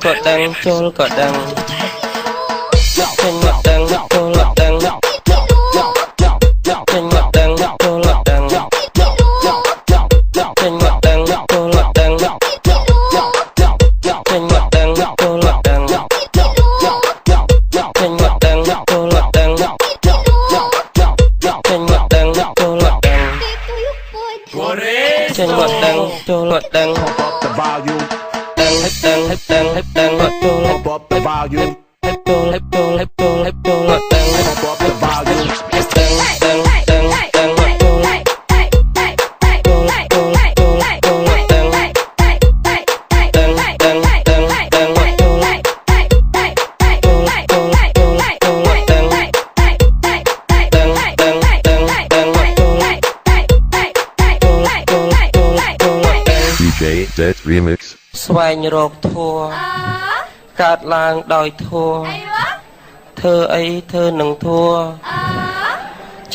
cột đằng chôn cột đằng trên mặt đằng chôn mặt đằng trên mặt đằng chôn mặt đằng trên mặt đằng chôn mặt đằng trên mặt đằng chôn mặt đằng trên mặt đằng chôn mặt đằng trên mặt đằng chôn mặt đằng trên mặt đằng chôn mặt đằng đằng mặt chôn the volume DJ Dead Remix ស្វែងរកធัวកើតឡើងដោយធัวធ្វើអីធ្វើនឹងធัว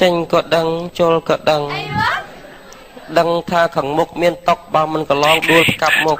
ចេញក៏ដឹងចូលក៏ដឹងដឹងថាខាងមុខមានតុកបើមិនកន្លងដួលកាប់មុខ